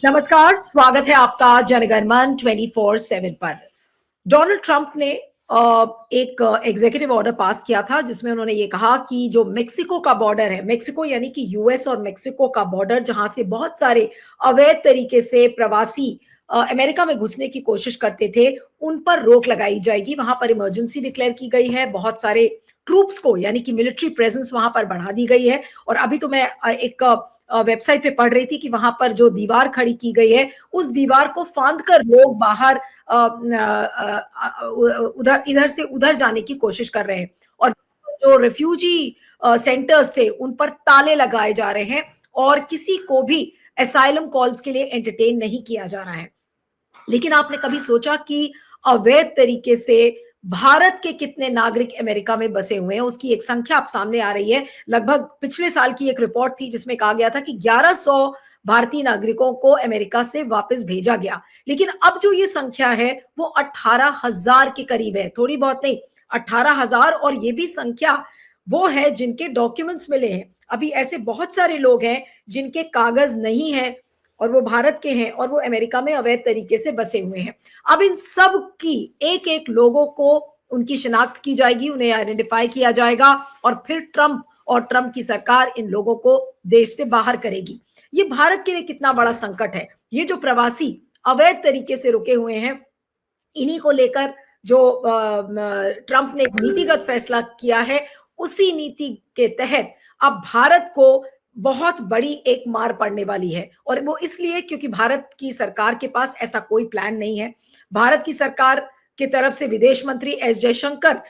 नमस्कार, स्वागत है आपका जनगण मन 24/7 पर। डोनाल्ड ट्रंप ने एक एग्जीक्यूटिव ऑर्डर पास किया था जिसमें उन्होंने ये कहा कि जो मेक्सिको का बॉर्डर है, मेक्सिको यानी कि यूएस और मेक्सिको का बॉर्डर जहां से बहुत सारे अवैध तरीके से प्रवासी अमेरिका में घुसने की कोशिश करते थे, उन पर रोक लगाई जाएगी। वहां पर इमरजेंसी डिक्लेयर की गई है, बहुत सारे ट्रूप्स को यानी कि मिलिट्री प्रेजेंस वहां पर बढ़ा दी गई है। और अभी तो मैं एक वेबसाइट पे पढ़ रही थी कि वहां पर जो दीवार खड़ी की गई है, उस दीवार को फांद कर लोग बाहर उधर इधर से उधर जाने की कोशिश कर रहे हैं। और जो रिफ्यूजी सेंटर्स थे उन पर ताले लगाए जा रहे हैं और किसी को भी असाइलम कॉल्स के लिए एंटरटेन नहीं किया जा रहा है। लेकिन आपने कभी सोचा कि अवैध तरीके से भारत के कितने नागरिक अमेरिका में बसे हुए हैं? उसकी एक संख्या अब सामने आ रही है। लगभग पिछले साल की एक रिपोर्ट थी जिसमें कहा गया था कि 1100 भारतीय नागरिकों को अमेरिका से वापस भेजा गया। लेकिन अब जो ये संख्या है वो 18,000 के करीब है, थोड़ी बहुत नहीं, 18,000। और ये भी संख्या वो है जिनके डॉक्यूमेंट्स मिले हैं। अभी ऐसे बहुत सारे लोग हैं जिनके कागज नहीं है और वो भारत के हैं और वो अमेरिका में अवैध तरीके से बसे हुए हैं। अब इन सब की एक एक लोगों को उनकी शिनाख्त की जाएगी, उन्हें आइडेंटिफाई किया जाएगा और फिर ट्रंप और ट्रंप की सरकार इन लोगों को देश से बाहर करेगी। ये भारत के लिए कितना बड़ा संकट है। ये जो प्रवासी अवैध तरीके से रुके हुए हैं, इन्हीं को लेकर जो ट्रंप ने एक नीतिगत फैसला किया है, उसी नीति के तहत अब भारत को बहुत बड़ी एक मार पड़ने वाली है। और वो इसलिए क्योंकि भारत की सरकार के पास ऐसा कोई प्लान नहीं है। भारत की सरकार की तरफ से विदेश मंत्री एस जयशंकर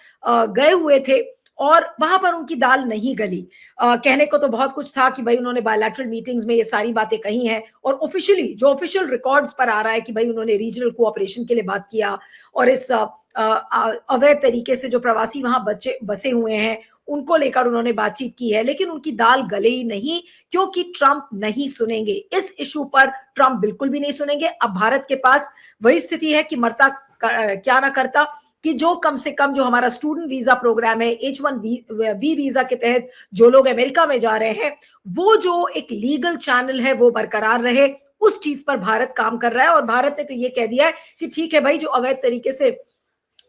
गए हुए थे और वहां पर उनकी दाल नहीं गली। कहने को तो बहुत कुछ था कि भाई उन्होंने बायलैटरल मीटिंग्स में ये सारी बातें कही हैं और ऑफिशियली जो ऑफिशियल रिकॉर्ड्स पर आ रहा है कि भाई उन्होंने रीजनल कोऑपरेशन के लिए बात किया और इस अवैध तरीके से जो प्रवासी वहां बसे हुए हैं उनको लेकर उन्होंने बातचीत की है। लेकिन उनकी दाल गले ही नहीं, क्योंकि ट्रंप नहीं सुनेंगे। इस इशू पर ट्रंप बिल्कुल भी नहीं सुनेंगे। अब भारत के पास वही स्थिति है कि मरता क्या ना करता, कि जो कम से कम जो हमारा स्टूडेंट वीजा प्रोग्राम है, H1B वीजा के तहत जो लोग अमेरिका में जा रहे हैं, वो जो एक लीगल चैनल है वो बरकरार रहे। उस चीज पर भारत काम कर रहा है और भारत ने तो ये कह दिया है कि ठीक है भाई, जो अवैध तरीके से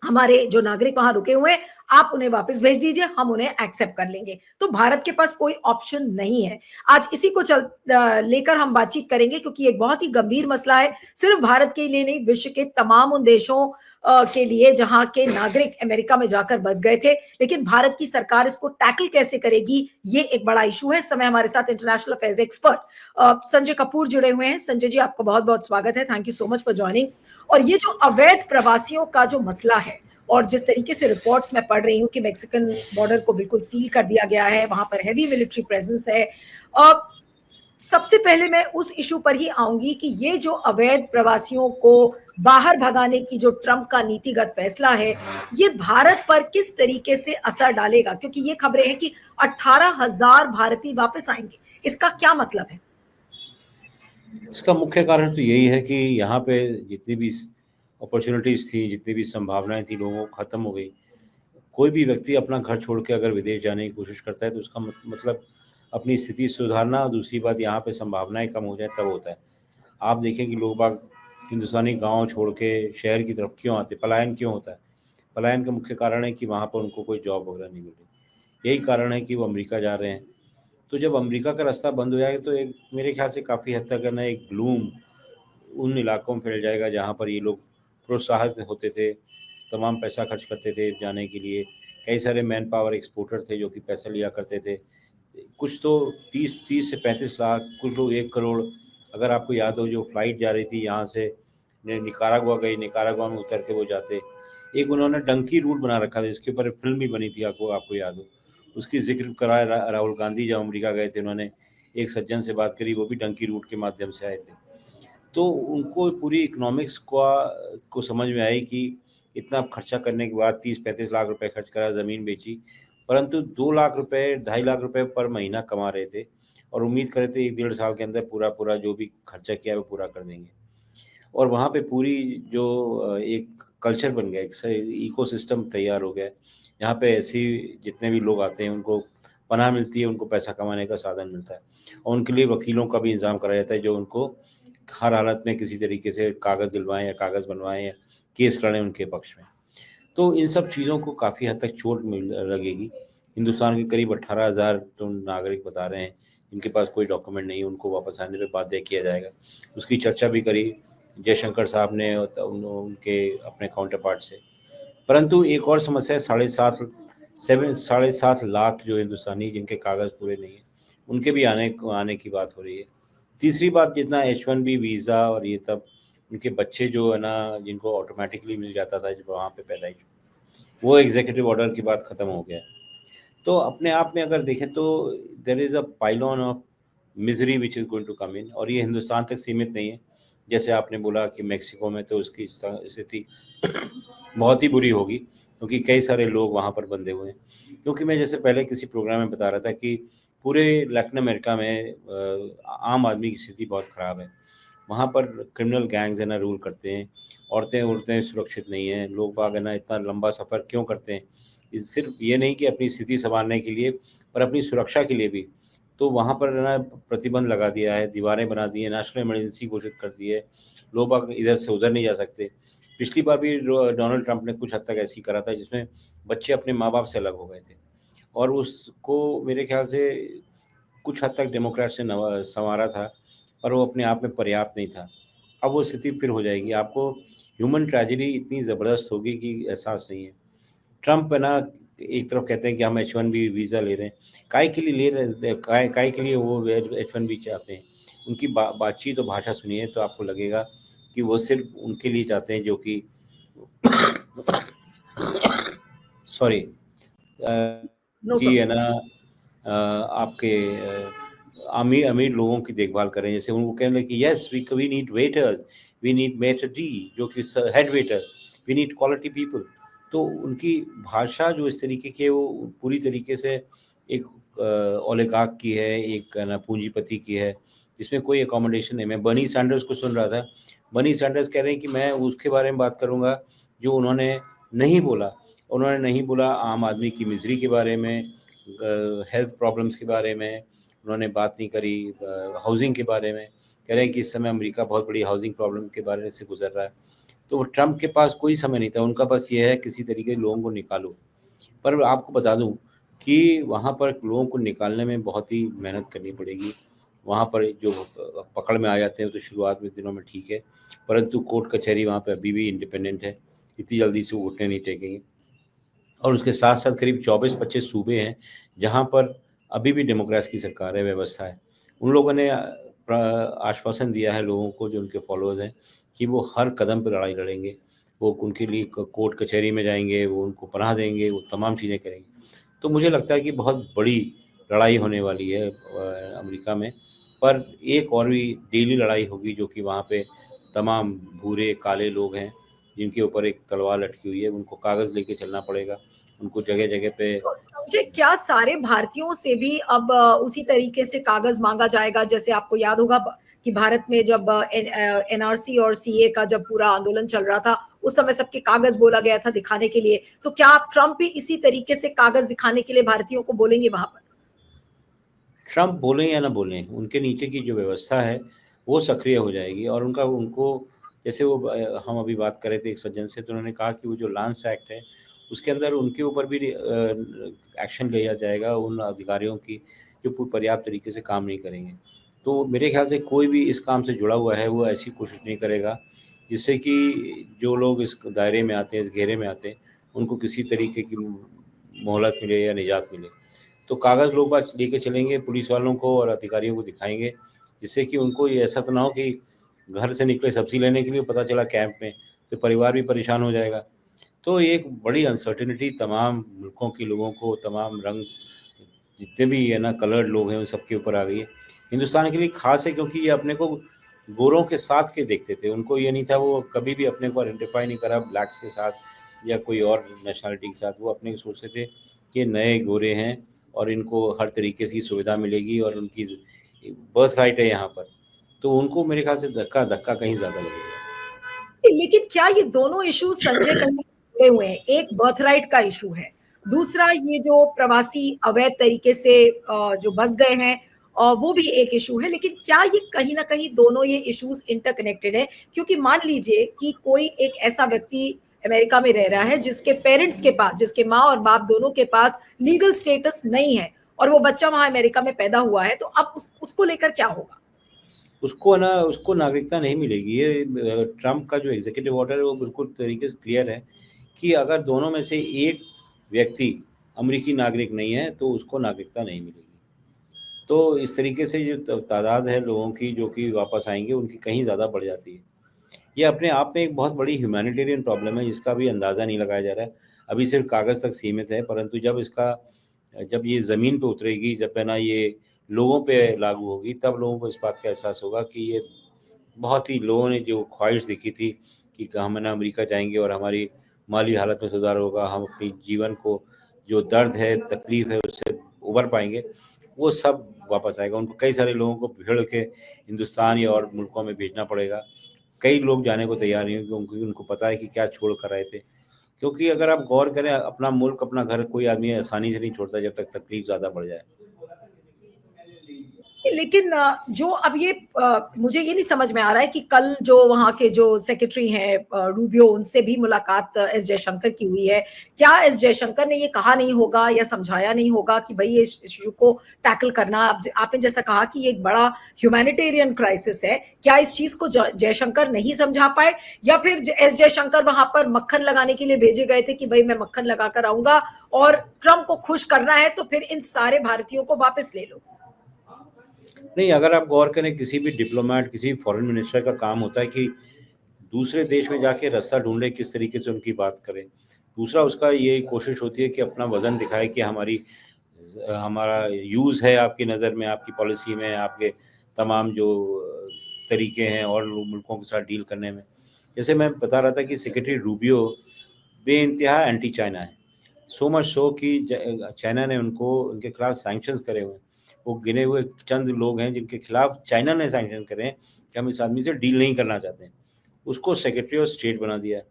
हमारे जो नागरिक वहां रुके हुए हैं, आप उन्हें वापस भेज दीजिए, हम उन्हें एक्सेप्ट कर लेंगे। तो भारत के पास कोई ऑप्शन नहीं है। आज इसी को लेकर हम बातचीत करेंगे क्योंकि एक बहुत ही गंभीर मसला है, सिर्फ भारत के लिए नहीं, विश्व के तमाम उन देशों के लिए जहां के नागरिक अमेरिका में जाकर बस गए थे। लेकिन भारत की सरकार इसको टैकल कैसे करेगी, ये एक बड़ा इशू है। समय हमारे साथ international affairs expert Sanjay Kapoor जुड़े हुए हैं। संजय जी, आपका बहुत बहुत स्वागत है। Thank you so much for joining. और ये जो अवैध प्रवासियों का जो मसला है और जिस तरीके से रिपोर्ट्स मैं पढ़ रही हूँ कि मैक्सिकन बॉर्डर को बिल्कुल सील कर दिया गया है, वहां पर हैवी मिलिट्री प्रेजेंस है। सबसे पहले मैं उस इशू पर ही आऊंगी कि ये जो अवैध प्रवासियों को बाहर भगाने की जो ट्रंप का नीतिगत फैसला है, ये भारत पर किस तरीके से असर डालेगा? क्योंकि ये खबरें हैं कि 18,000 भारतीय वापस आएंगे। इसका क्या मतलब है? इसका मुख्य कारण तो यही है कि यहाँ पे जितनी भी अपॉर्चुनिटीज़ थी, जितनी भी संभावनाएं थी, लोगों को ख़त्म हो गई। कोई भी व्यक्ति अपना घर छोड़ के अगर विदेश जाने की कोशिश करता है तो उसका मतलब अपनी स्थिति सुधारना, और दूसरी बात यहाँ पे संभावनाएं कम हो जाए तब होता है। आप देखें कि लोग बाग हिंदुस्तानी गांव छोड़ के शहर की तरफ क्यों आते, पलायन क्यों होता है? पलायन का मुख्य कारण है कि वहाँ पर उनको कोई जॉब वगैरह नहीं मिल रही। यही कारण है कि वो अमेरिका जा रहे हैं। तो जब अमेरिका का रास्ता बंद हो जाएगा तो एक मेरे ख्याल से काफ़ी हद तक है ना, एक ग्लूम उन इलाकों में फैल जाएगा जहाँ पर ये लोग प्रोत्साहित होते थे, तमाम पैसा खर्च करते थे जाने के लिए। कई सारे मैन पावर एक्सपोर्टर थे जो कि पैसा लिया करते थे। कुछ तो 30 से 35 लाख, कुछ लोग 1 करोड़। अगर आपको याद हो, जो फ्लाइट जा रही थी यहाँ से निकारागुआ गई, निकारागुआ में उतर के वो जाते, एक उन्होंने डंकी रूट बना रखा था जिसके ऊपर फिल्म भी बनी थी, आपको आपको याद हो, उसकी जिक्र कराया। राहुल गांधी जब अमेरिका गए थे, उन्होंने एक सज्जन से बात करी, वो भी डंकी रूट के माध्यम से आए थे। तो उनको पूरी इकोनॉमिक्स को समझ में आई कि इतना खर्चा करने के बाद 30-35 लाख रुपए खर्च करा, ज़मीन बेची, परंतु 2 लाख रुपए 2.5 लाख रुपए पर महीना कमा रहे थे और उम्मीद कर रहे थे 1-1.5 साल के अंदर पूरा पूरा जो भी खर्चा किया है वो पूरा कर देंगे। और वहाँ पे पूरी जो एक कल्चर बन गया, एक इकोसिस्टम तैयार हो गया। यहाँ पे ऐसी जितने भी लोग आते हैं उनको पनाह मिलती है, उनको पैसा कमाने का साधन मिलता है और उनके लिए वकीलों का भी इंतजाम कराया जाता है जो उनको हर हालत में किसी तरीके से कागज़ दिलवाएं या कागज़ बनवाएं या केस लड़ें उनके पक्ष में। तो इन सब चीज़ों को काफ़ी हद तक चोट मिल लगेगी। हिंदुस्तान के करीब 18,000 तो नागरिक बता रहे हैं, इनके पास कोई डॉक्यूमेंट नहीं है, उनको वापस आने पे बाध्य किया जाएगा। उसकी चर्चा भी करी जयशंकर साहब ने उनके अपने काउंटर पार्ट से। परंतु एक और समस्या है, 7.5 लाख जो हिंदुस्तानी जिनके कागज़ पूरे नहीं हैं, उनके भी आने की बात हो रही है। तीसरी बात, जितना H1B वीज़ा और ये तब उनके बच्चे जो है ना, जिनको ऑटोमेटिकली मिल जाता था जब वहाँ पे पैदाइश, वो एग्जीक्यूटिव ऑर्डर की बात ख़त्म हो गया है। तो अपने आप में अगर देखें तो there is a pylon of misery which is going to come in, और ये हिंदुस्तान तक सीमित नहीं है। जैसे आपने बोला कि मेक्सिको में तो उसकी स्थिति बहुत ही बुरी होगी, क्योंकि कई सारे लोग वहाँ पर बंधे हुए हैं। क्योंकि मैं जैसे पहले किसी प्रोग्राम में बता रहा था कि पूरे लैटिन अमेरिका में आम आदमी की स्थिति बहुत ख़राब है। वहाँ पर क्रिमिनल गैंग्स है ना रूल करते हैं, औरतें सुरक्षित नहीं हैं, लोग बाग है ना इतना लंबा सफ़र क्यों करते हैं, सिर्फ ये नहीं कि अपनी स्थिति संभालने के लिए, पर अपनी सुरक्षा के लिए भी। तो वहाँ पर ना प्रतिबंध लगा दिया है, दीवारें बना दी है, नेशनल इमरजेंसी घोषित कर दी है, लोग बाग इधर से उधर नहीं जा सकते। पिछली बार भी डोनाल्ड ट्रंप ने कुछ हद तक ऐसी करा था, जिसमें बच्चे अपने माँ बाप से अलग हो गए थे, और उसको मेरे ख्याल से कुछ हद तक डेमोक्रेट्स ने संवारा था, पर वो अपने आप में पर्याप्त नहीं था। अब वो स्थिति फिर हो जाएगी। आपको ह्यूमन ट्रेजेडी इतनी ज़बरदस्त होगी कि एहसास नहीं है। ट्रंप है ना, एक तरफ कहते हैं कि हम H1B वीज़ा ले रहे हैं, काय के लिए ले रहे हैं, काय के लिए वो H1B चाहते हैं। उनकी बातचीत और भाषा सुनिए तो आपको लगेगा कि वो सिर्फ उनके लिए चाहते हैं जो कि सॉरी नो कि है प्रॉब्लम। ना आपके अमीर अमीर लोगों की देखभाल करें। जैसे उनको कहने लगे कि yes we need waiters, we need maitre d जो कि head waiter, we need quality people. तो उनकी भाषा जो इस तरीके की है, वो पूरी तरीके से एक ओलिगार्क की है, एक ना पूंजीपति की है, जिसमें कोई अकोमोडेशन नहीं। मैं बर्नी सैंडर्स को सुन रहा था, बर्नी सैंडर्स कह रहे हैं कि मैं उसके बारे में बात करूंगा जो उन्होंने नहीं बोला। उन्होंने नहीं बोला आम आदमी की मिजरी के बारे में, हेल्थ प्रॉब्लम्स के बारे में, उन्होंने बात नहीं करी हाउसिंग के बारे में। कह रहे हैं कि इस समय अमेरिका बहुत बड़ी हाउसिंग प्रॉब्लम के बारे से गुजर रहा है। तो ट्रंप के पास कोई समय नहीं था, उनका बस ये है किसी तरीके लोगों को निकालो। पर आपको बता दूं कि वहाँ पर लोगों को निकालने में बहुत ही मेहनत करनी पड़ेगी। वहाँ पर जो पकड़ में आ जाते हैं तो शुरुआत में दिनों में ठीक है, परंतु कोर्ट कचहरी वहाँ पर अभी भी इंडिपेंडेंट है, इतनी जल्दी से वो उठने नहीं टेकेंगे। और उसके साथ साथ करीब 24-25 सूबे हैं जहाँ पर अभी भी डेमोक्रेट्स की सरकार है, व्यवस्था है। उन लोगों ने आश्वासन दिया है लोगों को, जो उनके फॉलोअर्स हैं, कि वो हर कदम पर लड़ाई लड़ेंगे, वो उनके लिए कोर्ट कचहरी में जाएंगे, वो उनको पनाह देंगे, वो तमाम चीज़ें करेंगे। तो मुझे लगता है कि बहुत बड़ी लड़ाई होने वाली है अमेरिका में। पर एक और भी डेली लड़ाई होगी, जो कि वहाँ पे तमाम भूरे काले लोग हैं जिनके ऊपर एक तलवार लटकी हुई है, उनको कागज़ लेके चलना पड़ेगा, उनको जगह जगह पे। तो समझे क्या सारे भारतीयों से भी अब उसी तरीके से कागज मांगा जाएगा? जैसे आपको याद होगा कि भारत में जब एनआरसी और सीए का जब पूरा आंदोलन चल रहा था, उस समय सबके कागज बोला गया था दिखाने के लिए। तो क्या आप ट्रंप भी इसी तरीके से कागज दिखाने के लिए भारतीयों को बोलेंगे वहां पर? ट्रंप बोलें या ना बोलें, उनके नीचे की जो व्यवस्था है वो सक्रिय हो जाएगी, और उनको जैसे वो हम अभी बात कर रहे थे एक सज्जन से, तो उन्होंने कहा कि वो जो लांस एक्ट है उसके अंदर उनके ऊपर भी एक्शन लिया जाएगा, उन अधिकारियों की जो पर्याप्त तरीके से काम नहीं करेंगे। तो मेरे ख्याल से कोई भी इस काम से जुड़ा हुआ है वो ऐसी कोशिश नहीं करेगा जिससे कि जो लोग इस दायरे में आते हैं, इस घेरे में आते हैं, उनको किसी तरीके की मोहलत मिले या निजात मिले। तो कागज़ लोग बाग लेके चलेंगे पुलिस वालों को और अधिकारियों को दिखाएंगे, जिससे कि उनको ये ऐसा तो ना हो कि घर से निकले सब्ज़ी लेने के लिए, पता चला कैंप में, तो परिवार भी परेशान हो जाएगा। तो ये एक बड़ी अनसर्टेनिटी तमाम मुल्कों के लोगों को, तमाम रंग जितने भी है ना कलर्ड लोग हैं, उन सबके ऊपर आ गई है। हिंदुस्तान के लिए ख़ास है क्योंकि ये अपने को गोरों के साथ के देखते थे, उनको ये नहीं था, वो कभी भी अपने को आइडेंटिफ़ाई नहीं करा ब्लैक्स के साथ या कोई और नेशनलिटी के साथ। वो अपने को सोचते थे कि ये नए गोरे हैं और इनको हर तरीके की सुविधा मिलेगी और उनकी बर्थ राइट है यहाँ पर। तो उनको मेरे ख़्याल से धक्का कहीं ज़्यादा लगेगा। लेकिन क्या ये दोनों इशू संजय कहीं जुड़े हुए हैं? एक बर्थ राइट का इशू है, दूसरा ये जो प्रवासी अवैध तरीके से जो बस गए हैं वो भी एक इशू है। लेकिन क्या ये कहीं ना कहीं दोनों ये इश्यूज इंटरकनेक्टेड है? क्योंकि मान लीजिए कि कोई एक ऐसा व्यक्ति अमेरिका में रह रहा है जिसके पेरेंट्स के पास, जिसके माँ और बाप दोनों के पास लीगल स्टेटस नहीं है, और वो बच्चा वहां अमेरिका में पैदा हुआ है, तो अब उसको लेकर क्या होगा? उसको नागरिकता नहीं मिलेगी। ये ट्रम्प का जो एग्जीक्यूटिव ऑर्डर है वो बिल्कुल तरीके से क्लियर है कि अगर दोनों में से एक व्यक्ति अमेरिकी नागरिक नहीं है तो उसको नागरिकता नहीं मिलेगी। तो इस तरीके से जो तादाद है लोगों की जो कि वापस आएंगे उनकी कहीं ज़्यादा बढ़ जाती है। ये अपने आप में एक बहुत बड़ी ह्यूमैनिटेरियन प्रॉब्लम है जिसका भी अंदाज़ा नहीं लगाया जा रहा है। अभी सिर्फ कागज़ तक सीमित है, परंतु जब ये ज़मीन पे उतरेगी, जब है ना ये लोगों पे लागू होगी, तब लोगों को इस बात का एहसास होगा कि ये बहुत ही लोगों ने जो ख्वाहिश देखी थी कि हम है ना अमेरिका जाएंगे और हमारी माली हालत में सुधार होगा, हम अपनी जीवन को जो दर्द है, तकलीफ है, उससे उबर पाएंगे, वो सब वापस आएगा। उनको कई सारे लोगों को भिड़ के हिंदुस्तान या और मुल्कों में भेजना पड़ेगा। कई लोग जाने को तैयार नहीं होंगे क्योंकि उनको पता है कि क्या छोड़ कर आए थे। क्योंकि अगर आप गौर करें, अपना मुल्क, अपना घर कोई आदमी आसानी से नहीं छोड़ता जब तक तकलीफ ज़्यादा बढ़ जाए। लेकिन जो अब ये मुझे ये नहीं समझ में आ रहा है कि कल जो वहाँ के जो सेक्रेटरी हैं रूबियो, उनसे भी मुलाकात एस जयशंकर की हुई है। क्या एस जयशंकर ने ये कहा नहीं होगा या समझाया नहीं होगा कि भाई ये इश्यू को टैकल करना, आपने जैसा कहा कि ये एक बड़ा ह्यूमैनिटेरियन क्राइसिस है, क्या इस चीज को जयशंकर नहीं समझा पाए, या फिर एस जयशंकर वहां पर मक्खन लगाने के लिए भेजे गए थे कि भाई मैं मक्खन लगा कर आऊंगा और ट्रंप को खुश करना है तो फिर इन सारे भारतीयों को वापस ले लो? नहीं, अगर आप गौर करें, किसी भी डिप्लोमेट, किसी फॉरेन मिनिस्टर का काम होता है कि दूसरे देश में जाके रास्ता ढूंढे, किस तरीके से उनकी बात करें। दूसरा, उसका ये कोशिश होती है कि अपना वजन दिखाए कि हमारा यूज़ है आपकी नज़र में, आपकी पॉलिसी में, आपके तमाम जो तरीके हैं और मुल्कों के साथ डील करने में। जैसे मैं बता रहा था कि सेक्रेटरी रूबियो बेइंतहा एंटी चाइना है। सो मच सो कि चाइना ने उनके खिलाफ सैंक्शंस करे हुए हैं। वो गिने हुए चंद लोग हैं जिनके खिलाफ चाइना ने सैंक्शन करे हैं कि हम इस आदमी से डील नहीं करना चाहते हैं। उसको सेक्रेटरी ऑफ स्टेट बना दिया है।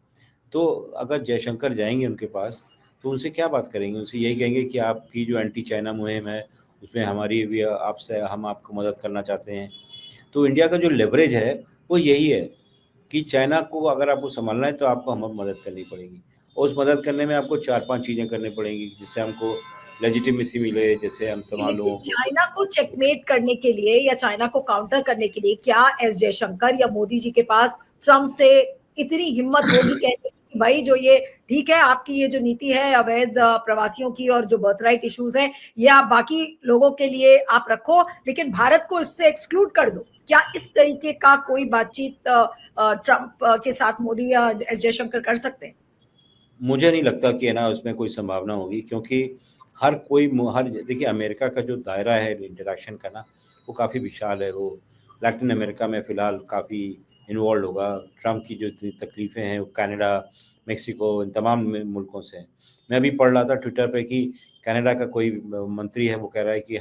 तो अगर जयशंकर जाएंगे उनके पास तो उनसे क्या बात करेंगे? उनसे यही कहेंगे कि आपकी जो एंटी चाइना मुहिम है उसमें हमारी भी हम आपको मदद करना चाहते हैं। तो इंडिया का जो लेवरेज है वो यही है कि चाइना को अगर आपको संभालना है तो आपको हम मदद करनी पड़ेगी, और उस मदद करने में आपको 4-5 चीज़ें करनी पड़ेंगी जिससे हमको लेजिटिमेसी मिले, जैसे हम तमाम लेकिन लोगों को। चाइना को चेकमेट करने के लिए या चाइना को काउंटर करने के लिए क्या एस जयशंकर या मोदी जी के पास ट्रम्प से इतनी हिम्मत होगी कहने की भाई जो ये ठीक है, आपकी ये जो नीति है अवैध प्रवासियों की और जो बर्थराइट इश्यूज हैं ये आप बाकी लोगों के लिए आप रखो, लेकिन भारत को इससे एक्सक्लूड कर दो? क्या इस तरीके का कोई बातचीत ट्रम्प के साथ मोदी या एस जयशंकर कर सकते हैं? मुझे नहीं लगता कि है ना उसमें कोई संभावना होगी, क्योंकि हर देखिए, अमेरिका का जो दायरा है इंटरेक्शन का ना, वो काफ़ी विशाल है। वो लैटिन अमेरिका में फ़िलहाल काफ़ी इन्वॉल्व होगा। ट्रम्प की जो इतनी तकलीफ़ें हैं वो कनाडा, मेक्सिको, इन तमाम मुल्कों से हैं। मैं अभी पढ़ रहा था ट्विटर पे कि कनाडा का कोई मंत्री है, वो कह रहा है कि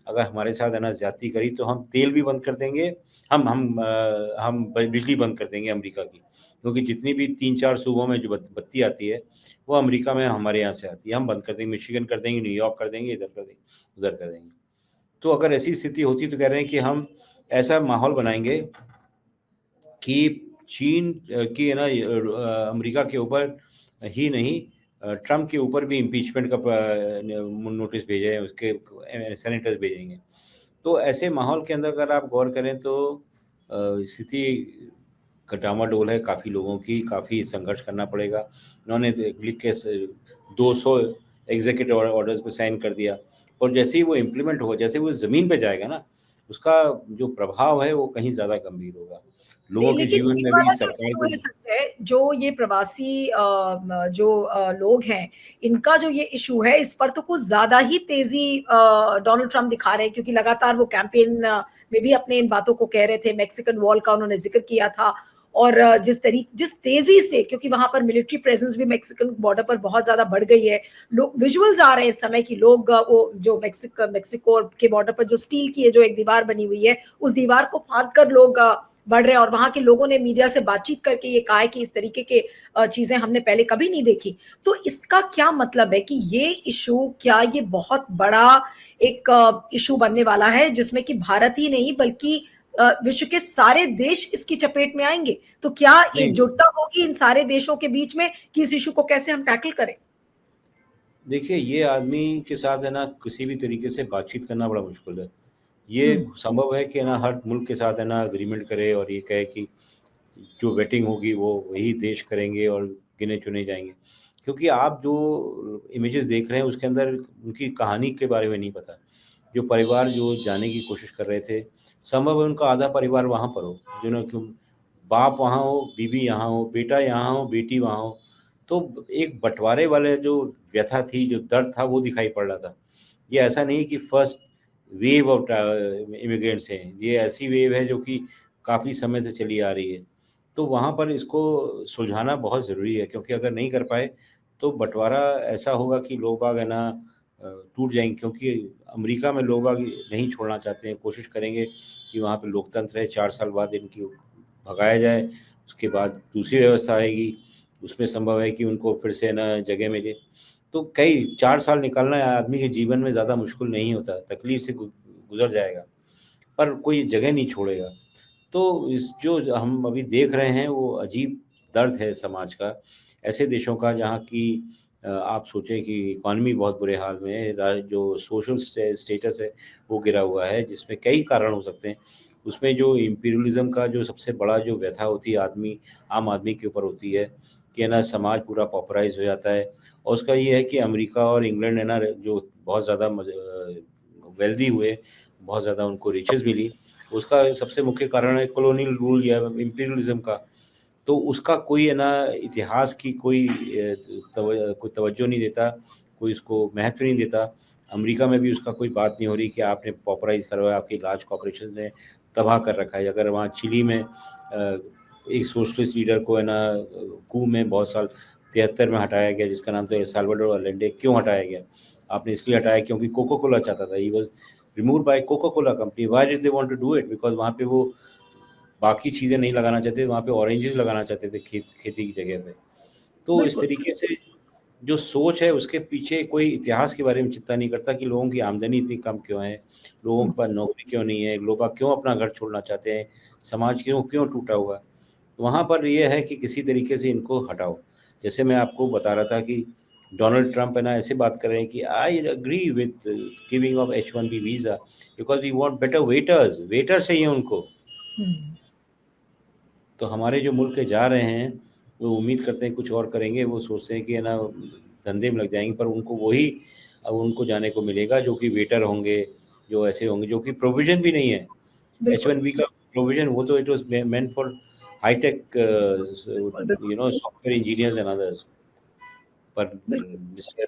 अगर हमारे साथ है ना ज़्यादती करी तो हम तेल भी बंद कर देंगे, हम बिजली बंद कर देंगे अमेरिका की, क्योंकि जितनी भी 3-4 सूबों में जो बत्ती आती है वो अमेरिका में हमारे यहाँ से आती है, हम बंद कर देंगे, मिशिगन कर देंगे, न्यूयॉर्क कर देंगे, इधर कर देंगे, उधर कर देंगे। तो अगर ऐसी स्थिति होती तो कह रहे हैं कि हम ऐसा माहौल बनाएंगे कि चीन की है ना अमेरिका के ऊपर ही नहीं, ट्रम्प के ऊपर भी इम्पीचमेंट का नोटिस भेजे, उसके सेनेटर्स भेजेंगे। तो ऐसे माहौल के अंदर अगर आप गौर करें तो स्थिति डामाडोल है काफ़ी लोगों की, काफ़ी संघर्ष करना पड़ेगा। उन्होंने लिख के 200 एग्जीक्यूटिव ऑर्डर्स पे साइन कर दिया, और जैसे ही वो इम्प्लीमेंट हो, जैसे वो ज़मीन पे जाएगा ना, उसका जो प्रभाव है वो कहीं ज़्यादा गंभीर होगा लोगों नहीं, के लेकिन जीवन ये में भी, वाला जो सरकार इशू के है भी। संजय, जो ये प्रवासी जो लोग हैं, इनका जो ये इशू है, इस पर तो कुछ ज्यादा ही तेजी डोनाल्ड ट्रम्प दिखा रहे हैं, क्योंकि लगातार वो कैंपेन में भी अपने इन बातों को कह रहे थे। मैक्सिकन वॉल का उन्होंने जिक्र किया था, और जिस तेजी से, क्योंकि वहां पर मिलिट्री प्रेजेंस भी मैक्सिकन बॉर्डर पर बहुत ज्यादा बढ़ गई है। लोग विजुअल्स आ रहे हैं इस समय कि लोग वो जो मैक्सिको के बॉर्डर पर जो स्टील की है जो एक दीवार बनी हुई है, उस दीवार को फांद कर लोग बढ़ रहे हैं और वहां के लोगों ने मीडिया से बातचीत करके ये कहा है कि इस तरीके के चीजें हमने पहले कभी नहीं देखी। तो इसका क्या मतलब है कि ये इशू, क्या ये बहुत बड़ा एक इशू बनने वाला है जिसमें कि भारत ही नहीं बल्कि विश्व के सारे देश इसकी चपेट में आएंगे? तो क्या नहीं, एकजुटता होगी इन सारे देशों के बीच में कि इस इशू को कैसे हम टैकल करें? देखिए ये आदमी के साथ है ना किसी भी तरीके से बातचीत करना बड़ा मुश्किल है। ये हम्म। संभव है कि है ना हर मुल्क के साथ है ना एग्रीमेंट करे और ये कहे कि जो वेटिंग होगी वो वही देश करेंगे और गिने चुने जाएंगे, क्योंकि आप जो इमेजेस देख रहे हैं उसके अंदर उनकी कहानी के बारे में नहीं पता। जो परिवार जो जाने की कोशिश कर रहे थे, संभव है उनका आधा परिवार वहाँ पर हो, जो ना क्यों बाप वहाँ हो, बीवी यहाँ हो, बेटा यहाँ हो, बेटी वहाँ हो। तो एक बंटवारे वाले जो व्यथा थी, जो दर्द था वो दिखाई पड़ रहा था। ये ऐसा नहीं कि फर्स्ट वेव ऑफ इमिग्रेंट्स हैं, ये ऐसी वेव है जो कि काफ़ी समय से चली आ रही है। तो वहाँ पर इसको सुलझाना बहुत ज़रूरी है, क्योंकि अगर नहीं कर पाए तो बंटवारा ऐसा होगा कि लोग बाग है ना टूट जाएंगे, क्योंकि अमेरिका में लोग बाग नहीं छोड़ना चाहते हैं, कोशिश करेंगे कि वहाँ पे लोकतंत्र है, 4 साल बाद इनकी भगाया जाए, उसके बाद दूसरी व्यवस्था आएगी, उसमें संभव है कि उनको फिर से ना जगह मिले। तो कई 4 साल निकालना आदमी के जीवन में ज़्यादा मुश्किल नहीं होता, तकलीफ से गुजर जाएगा, पर कोई जगह नहीं छोड़ेगा। तो इस जो हम अभी देख रहे हैं वो अजीब दर्द है समाज का, ऐसे देशों का जहाँ की आप सोचें कि इकॉनमी बहुत बुरे हाल में है, जो सोशल स्टेटस है वो गिरा हुआ है, जिसमें कई कारण हो सकते हैं। उसमें जो इम्पीरियलिज्म का जो सबसे बड़ा जो व्यथा होती है आम आदमी के ऊपर होती है कि है ना समाज पूरा पॉपुलराइज हो जाता है। और उसका ये है कि अमेरिका और इंग्लैंड है ना जो बहुत ज़्यादा वेल्दी हुए, बहुत ज़्यादा उनको रिचेस मिली, उसका सबसे मुख्य कारण है कॉलोनियल रूल या इम्पीरियलिज्म का। तो उसका कोई है ना इतिहास की कोई कोई तवज्जो नहीं देता, कोई उसको महत्व नहीं देता। अमेरिका में भी उसका कोई बात नहीं हो रही कि आपने पॉपुलराइज करवाया, आपकी लार्ज कॉर्पोरेशन ने तबाह कर रखा है। अगर वहाँ चिली में एक सोशलिस्ट लीडर को है ना कू में बहुत साल 73 में हटाया गया, जिसका नाम था साल्वाडोर अलेंडे। क्यों हटाया गया? आपने इसलिए हटाया क्योंकि कोको कोला चाहता था, he was remove by Coca Cola company. Why did they want to do it? Because वहाँ पे वो बाकी चीज़ें नहीं लगाना चाहते, वहाँ पे ऑरेंजेस लगाना चाहते थे खेती की जगह पे। तो इस बिल्कुल। तरीके से जो सोच है उसके पीछे कोई इतिहास के बारे में चिंता नहीं करता कि लोगों की आमदनी इतनी कम क्यों है, लोगों हम्म। के पास नौकरी क्यों नहीं है, लोग क्यों अपना घर छोड़ना चाहते हैं, समाज क्यों क्यों टूटा हुआ है। वहाँ पर ये है कि किसी तरीके से इनको हटाओ। जैसे मैं आपको बता रहा था कि डोनाल्ड ट्रंप है ना ऐसे बात कर रहे हैं कि I agree with giving of H1B visa because we want better waiters चाहिए उनको। हम्म। तो हमारे जो मुल्क के जा रहे हैं वो उम्मीद करते हैं कुछ और करेंगे, वो सोचते हैं कि है ना धंधे में लग जाएंगे, पर उनको वही अब उनको जाने को मिलेगा जो कि वेटर होंगे, जो ऐसे होंगे, जो कि प्रोविज़न भी नहीं है। बिल्कुल। H1B का प्रोविज़न वो तो it was meant for high-tech बिल्कुल। बिल्कुल। Software engineers and others. पर बिल्कुल। मिस्टर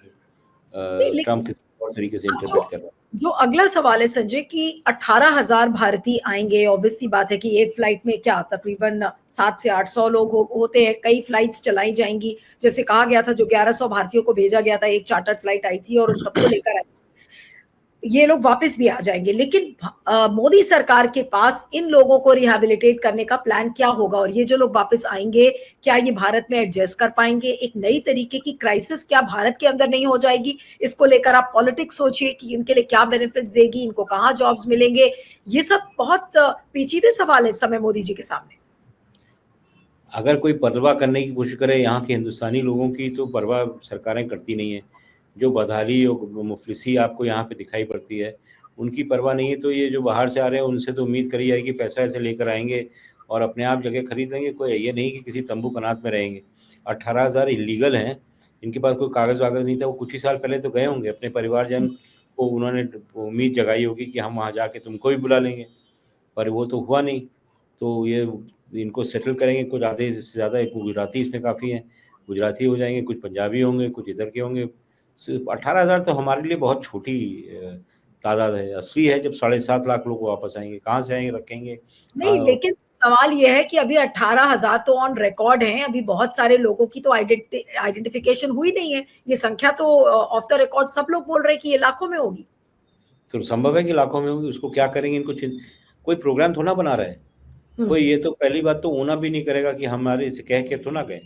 नहीं, लेकिन ट्रम्प किसी और तरीके से अब जो इंटरप्रेट कर रहा है। जो अगला सवाल है संजय कि 18,000 भारतीय आएंगे, ऑब्वियस सी बात है कि एक फ्लाइट में क्या तकरीबन 700 से 800 लोग होते हैं, कई फ्लाइट्स चलाई जाएंगी। जैसे कहा गया था जो 1100 भारतीयों को भेजा गया था, एक चार्टर्ड फ्लाइट आई थी और उन सबको लेकर आई, ये लोग वापस भी आ जाएंगे। लेकिन मोदी सरकार के पास इन लोगों को रिहैबिलिटेट करने का प्लान क्या होगा? और ये जो लोग वापस आएंगे, क्या ये भारत में एडजस्ट कर पाएंगे? एक नई तरीके की क्राइसिस क्या भारत के अंदर नहीं हो जाएगी? इसको लेकर आप पॉलिटिक्स सोचिए कि इनके लिए क्या बेनिफिट्स देगी, इनको कहाँ जॉब्स मिलेंगे। ये सब बहुत पेचीदे सवाल है इस समय मोदी जी के सामने। अगर कोई परवाह करने की कोशिश करे यहाँ के हिंदुस्तानी लोगों की, तो परवाह सरकारें करती नहीं हैं। जो बदहाली और मुफलिसी आपको यहाँ पे दिखाई पड़ती है, उनकी परवाह नहीं है। तो ये जो बाहर से आ रहे हैं उनसे तो उम्मीद करी जाएगी पैसा ऐसे लेकर आएंगे और अपने आप जगह खरीद लेंगे। कोई ये नहीं कि किसी तंबू कनात में रहेंगे। 18,000 इलीगल हैं, इनके पास कोई कागज़ वागज़ नहीं था, वो कुछ ही साल पहले तो गए होंगे अपने परिवारजन को, उन्होंने उम्मीद जगाई होगी कि हम वहाँ जाके तुमको भी बुला लेंगे, पर वो तो हुआ नहीं। तो ये इनको सेटल करेंगे, कुछ आधे से ज़्यादा एक गुजराती इसमें काफ़ी हैं, गुजराती हो जाएंगे, कुछ पंजाबी होंगे, कुछ इधर के होंगे। सिर्फ 18,000 तो हमारे लिए बहुत छोटी तादाद है। असली है जब 7.5 लाख लोग वापस आएंगे, कहाँ से आएंगे, रखेंगे नहीं, कहाँ? लेकिन सवाल ये है कि अभी 18,000 तो ऑन रिकॉर्ड हैं, अभी बहुत सारे लोगों की तो आइडेंटिफिकेशन हुई नहीं है। ये संख्या तो ऑफ द रिकॉर्ड सब लोग बोल रहे हैं कि ये लाखों में होगी। तो संभव है कि लाखों में होंगे, उसको क्या करेंगे? इनको कोई प्रोग्राम थोड़ा बना रहा है। कोई ये तो पहली बात तो ऊना भी नहीं करेगा कि हमारे से कह के तो ना गए।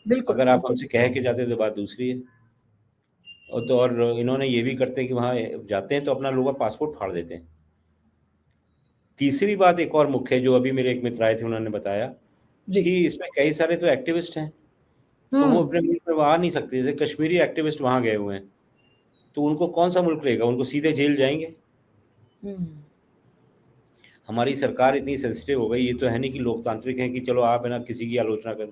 बिल्कुल, अगर आप बिल्कुल। हमसे कह के जाते तो बात दूसरी है। और इन्होंने ये भी करते हैं कि वहाँ जाते हैं तो अपना लोगों का पासपोर्ट फाड़ देते हैं। तीसरी बात एक और मुख्य है, जो अभी मेरे एक मित्र आए थे, उन्होंने बताया जी। कि इसमें कई सारे तो एक्टिविस्ट हैं, तो वो हुँ, अपने मुल्क में वो आ नहीं सकते। जैसे कश्मीरी एक्टिविस्ट वहाँ गए हुए हैं, तो उनको कौन-सा मुल्क लेगा? उनको सीधे जेल जाएँगे। हुँ, हमारी सरकार इतनी सेंसिटिव हो गई, ये तो है नहीं कि लोकतांत्रिक है कि चलो आप है ना किसी की आलोचना करें।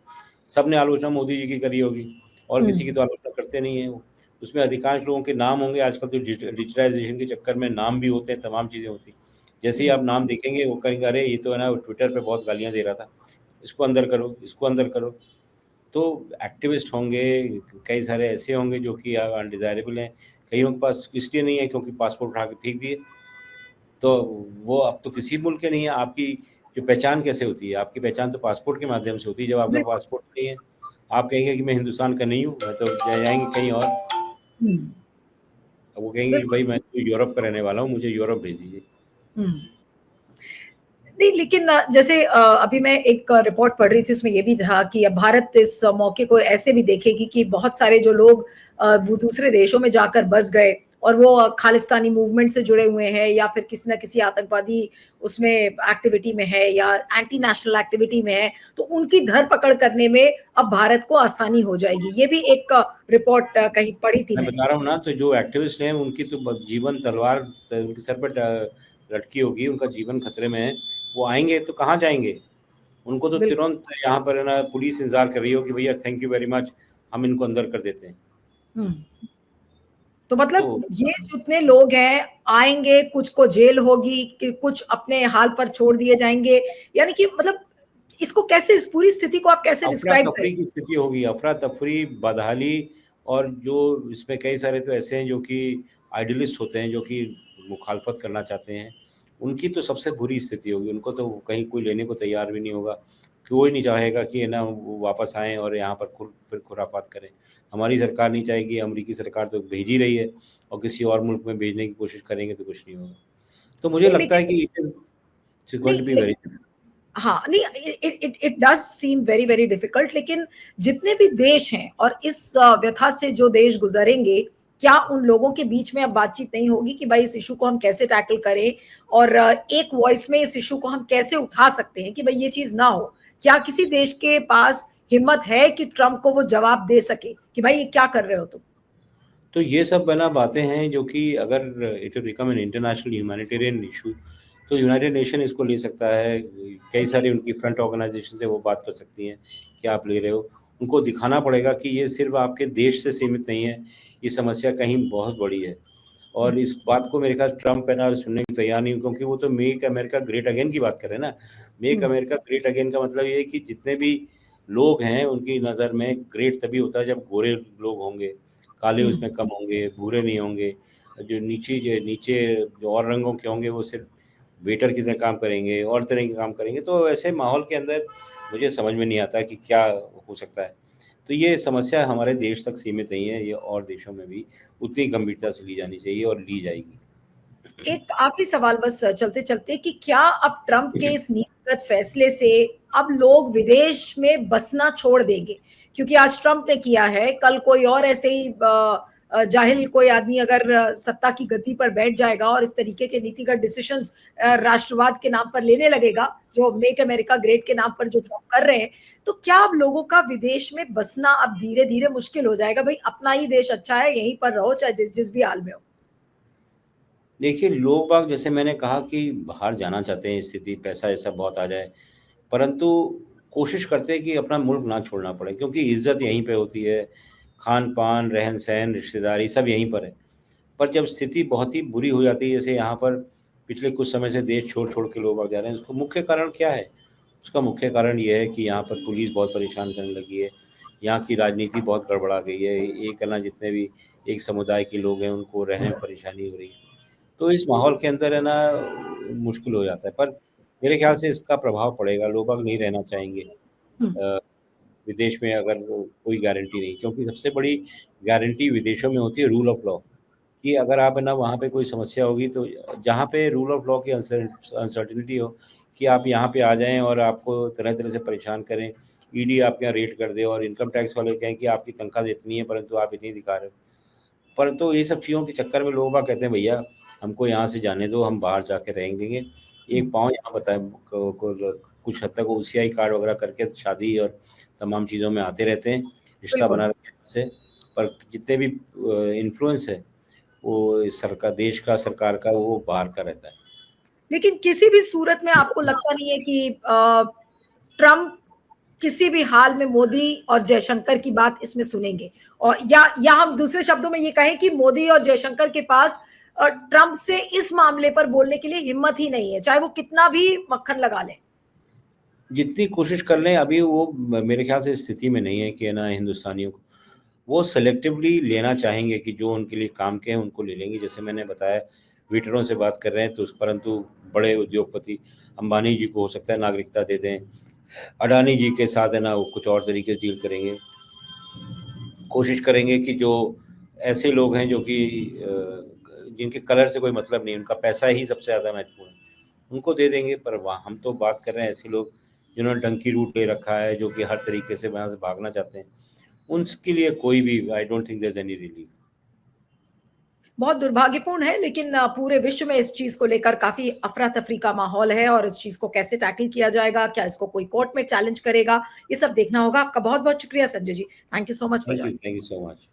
सबने आलोचना मोदी जी की करी होगी और किसी की हुँ, तो आलोचना करते नहीं हैं वो। उसमें अधिकांश लोगों के नाम होंगे, आजकल तो डिजिटाइज़ेशन के चक्कर में नाम भी होते हैं, तमाम चीज़ें होती हैं। जैसे ही हुँ, आप नाम देखेंगे वो कहेंगे अरे ये तो है ना ट्विटर पे बहुत गालियाँ दे रहा था, इसको अंदर करो, इसको अंदर करो। तो एक्टिविस्ट होंगे, कई सारे ऐसे होंगे जो कि अनडिज़ायरेबल हैं, कईयों के पास इसलिए नहीं है क्योंकि पासपोर्ट उठा के फेंक दिए। तो वो अब तो किसी मुल्क के नहीं है। आपकी जो पहचान कैसे होती है? आपकी पहचान तो पासपोर्ट के माध्यम से होती है। जब आपका बिल्कुल। पासपोर्ट नहीं है, आप कहेंगे कि मैं हिंदुस्तान का नहीं हूँ, मैं तो जाएँगे कहीं और। हुँ, अब वो कहेंगे कि बिल्कुल। भाई मैं तो यूरोप का रहने वाला हूँ, मुझे यूरोप भेज दीजिए। हुँ। नहीं, लेकिन जैसे अभी मैं एक रिपोर्ट पढ़ रही थी, उसमें ये भी था कि अब भारत इस मौके को ऐसे भी देखेगी कि बहुत सारे जो लोग वो दूसरे देशों में जाकर बस गए और वो खालिस्तानी मूवमेंट से जुड़े हुए हैं या फिर किसी न किसी आतंकवादी उसमें एक्टिविटी में है या एंटी नेशनल एक्टिविटी में है, तो उनकी धर-पकड़ करने में अब भारत को आसानी हो जाएगी। ये भी एक रिपोर्ट कहीं पढ़ी थी मैं मैंने। बता रहा हूँ ना, तो जो एक्टिविस्ट हैं उनकी तो जीवन तलवार उनके सर पर लटकी होगी, उनका जीवन खतरे में है। वो आएँगे तो कहाँ जाएँगे? उनको तो बिल्कुल। तुरंत यहाँ पर है ना पुलिस इंतज़ार कर रही हो कि भैया थैंक यू वेरी मच, हम इनको अंदर कर देते हैं। हुँ। तो तो मतलब ये जितने लोग हैं आएँगे, कुछ को जेल होगी, कि कुछ अपने हाल पर छोड़ दिए जाएँगे, यानी कि मतलब इसको कैसे इस पूरी स्थिति को आप कैसे डिस्क्राइब अफ़रा-तफ़री करेंगे? की स्थिति होगी, अफ़रा-तफ़री, बदहाली। और जो इसमें कई सारे तो ऐसे हैं जो कि आइडियलिस्ट होते हैं, जो कि मुखालफ़त करना चाहते हैं, उनकी तो सबसे बुरी स्थिति होगी। उनको तो कहीं कोई लेने को तैयार भी नहीं होगा। कोई नहीं चाहेगा कि है ना वो वापस आएँ और यहाँ पर फिर खुराफात करें। हमारी सरकार नहीं चाहेगी, अमेरिकी सरकार तो भेज ही रही है और किसी और मुल्क में भेजने की कोशिश करेंगे तो कुछ नहीं होगा। तो मुझे नहीं लगता है लेकिन कि इट इज़ गोइंग नहीं टू बी ले वेरी। हाँ, नहीं it does seem very, very difficult, लेकिन जितने भी देश हैं और इस व्यथा से जो देश गुज़रेंगे, क्या उन लोगों के बीच में अब बातचीत नहीं होगी कि भाई इस इश्यू को हम कैसे टैकल करें और एक वॉइस में इस इश्यू को हम कैसे उठा सकते हैं कि भाई ये चीज़ ना हो? क्या किसी देश के पास हिम्मत है कि ट्रम्प को वो जवाब दे सके कि भाई ये क्या कर रहे हो तुम? तो ये सब है ना बातें हैं जो कि अगर it will become an international humanitarian issue, तो यूनाइटेड नेशन इसको ले सकता है। कई जी। सारी उनकी फ्रंट ऑर्गेनाइजेशन से वो बात कर सकती हैं कि आप ले रहे हो। उनको दिखाना पड़ेगा कि ये सिर्फ़ आपके देश से सीमित नहीं है, ये समस्या कहीं बहुत बड़ी है। हुँ, और इस बात को मेरे ख़्याल ट्रम्प है ना सुनने को तैयार नहीं, क्योंकि वो तो मेक अमेरिका ग्रेट अगेन की बात कर रहे हैं ना। मेक हुँ, अमेरिका ग्रेट अगेन का मतलब ये है कि जितने भी लोग हैं उनकी नज़र में ग्रेट तभी होता है जब गोरे लोग होंगे, काले हुँ, उसमें कम होंगे, भूरे नहीं होंगे। जो नीचे जो और रंगों के होंगे वो सिर्फ़ वेटर की तरह काम करेंगे और तरह के काम करेंगे। तो ऐसे माहौल के अंदर मुझे समझ में नहीं आता कि क्या हो सकता है। तो ये समस्या हमारे देश तक सीमित नहीं है, ये और देशों में भी उतनी गंभीरता से ली जानी चाहिए और ली जाएगी। एक आखिरी सवाल बस चलते-चलते कि क्या अब ट्रम्प के इस नीतिगत फैसले से अब लोग विदेश में बसना छोड़ देंगे? क्योंकि आज ट्रम्प ने किया है, कल कोई और ऐसे ही जाहिल कोई आदमी अगर सत्ता की गद्दी पर बैठ जाएगा और इस तरीके के नीतिगत डिसीजंस राष्ट्रवाद के नाम पर लेने लगेगा, जो मेक अमेरिका ग्रेट के नाम पर जो ट्रम्प कर रहे हैं, तो क्या अब लोगों का विदेश में बसना अब धीरे-धीरे मुश्किल हो जाएगा? भई अपना ही देश अच्छा है, यहीं पर रहो चाहे जिस भी हाल में हो। देखिए, लोग बाग जैसे मैंने कहा कि बाहर जाना चाहते हैं, स्थिति पैसा-ऐसा बहुत आ जाए, परंतु कोशिश करते हैं कि अपना मुल्क ना छोड़ना पड़े, क्योंकि इज़्ज़त यहीं पे होती है, खान-पान, रहन-सहन, रिश्तेदारी सब यहीं पर है। पर जब स्थिति बहुत ही बुरी हो जाती है, जैसे यहाँ पर पिछले कुछ समय से देश छोड़-छोड़ के लोग भाग जा रहे हैं, उसका मुख्य कारण क्या है? उसका मुख्य कारण ये है कि यहाँ पर पुलिस बहुत परेशान करने लगी है, यहाँ की राजनीति बहुत गड़बड़ा गई है, एक है ना जितने भी एक समुदाय के लोग हैं, उनको रहने में परेशानी हो रही है। तो इस माहौल के अंदर है ना मुश्किल हो जाता है, पर मेरे ख़्याल से इसका प्रभाव पड़ेगा, लोग अब नहीं रहना चाहेंगे। हुँ, अ, विदेश में अगर कोई गारंटी नहीं, क्योंकि सबसे बड़ी गारंटी विदेशों में होती है रूल ऑफ़ लॉ। कि अगर आप है ना वहाँ पे कोई समस्या होगी तो जहाँ पे रूल ऑफ़ लॉ की अनसर्टिनिटी हो, कि आप यहाँ पे आ जाएं और आपको तरह तरह से परेशान करें, ईडी आपके यहाँ रेड कर दे और इनकम टैक्स वाले कहें कि आपकी तनख्वाह इतनी है परंतु आप इतनी दिखा रहे हो। परंतु ये सब चीज़ों के चक्कर में लोग बाग कहते हैं भैया हमको यहाँ से जाने दो, हम बाहर जाके रहेंगे, एक पाँव यहाँ बताए कुछ हद तक ओसीआई कार्ड वगैरह करके शादी और तमाम चीज़ों में आते रहते हैं, रिश्ता बिल्कुल। बना रहता है से। पर जितने भी इन्फ्लुएंस है वो इस सरकार, देश का, सरकार का, वो बाहर का रहता है। लेकिन किसी भी सूरत में आपको लगता नहीं है कि ट्रम्प किसी भी हाल में मोदी और जयशंकर की बात इसमें सुनेंगे, और या हम दूसरे शब्दों में ये कहें कि मोदी और जयशंकर के पास ट्रम्प से इस मामले पर बोलने के लिए हिम्मत ही नहीं है, चाहे वो कितना भी मक्खन लगा लें। जितनी कोशिश कर लें अभी वो मेरे ख्याल से स्थिति में नहीं है कि ना हिंदुस्तानियों को वो सेलेक्टिवली लेना चाहेंगे कि जो उनके लिए काम के हैं उनको ले लेंगे। जैसे मैंने बताया वेटरों से बात कर रहे हैं तो परंतु बड़े उद्योगपति अंबानी जी को हो सकता है नागरिकता दे दें, अडानी जी के साथ है ना वो कुछ और तरीके से डील करेंगे, कोशिश करेंगे कि जो ऐसे लोग हैं जो कि जिनके कलर से कोई मतलब नहीं, उनका पैसा ही सबसे ज़्यादा महत्वपूर्ण है, उनको दे देंगे। पर वहाँ हम तो बात कर रहे हैं ऐसे लोग जिन्होंने डंकी रूट ले रखा है, जो कि हर तरीके से वहाँ से भागना चाहते हैं, उनके लिए कोई भी I don't think there is any relief. बहुत दुर्भाग्यपूर्ण है, लेकिन पूरे विश्व में इस चीज को लेकर काफी अफरा तफरी का माहौल है, और इस चीज को कैसे टैकल किया जाएगा, क्या इसको कोई कोर्ट में चैलेंज करेगा, ये सब देखना होगा। आपका बहुत बहुत शुक्रिया Sanjay ji, thank you so much for thank joining. You so much.